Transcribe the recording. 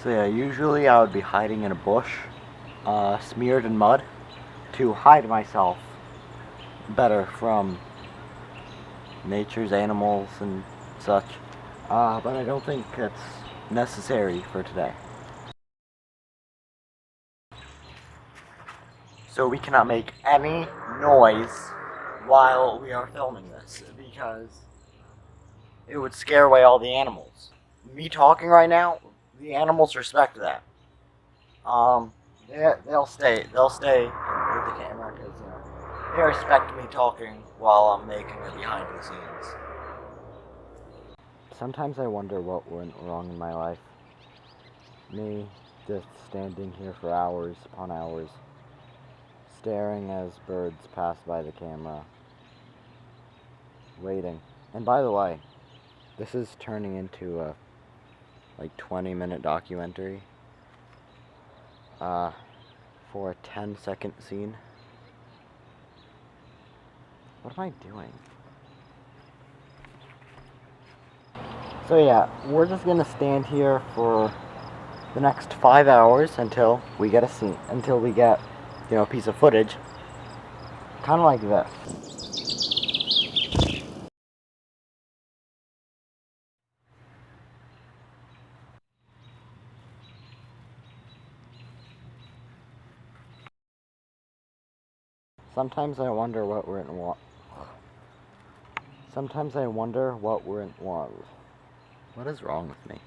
So yeah, usually I would be hiding in a bush, smeared in mud, to hide myself better from nature's animals and such. But I don't think it's necessary for today. So we cannot make any noise while we are filming this because it would scare away all the animals. Me talking right now, the animals respect that. Um, they'll stay with the camera because they respect me talking while I'm making it behind the scenes. Sometimes I wonder what went wrong in my life. Me just standing here for hours upon hours, staring as birds pass by the camera, waiting. And by the way, this is turning into a 20-minute documentary for a 10-second scene. What am I doing? So yeah, we're just gonna stand here for the next 5 hours until we get a scene, until we get, a piece of footage, kind of like this. Sometimes I wonder what we're in wa- Sometimes I wonder what we're in wa- What is wrong with me?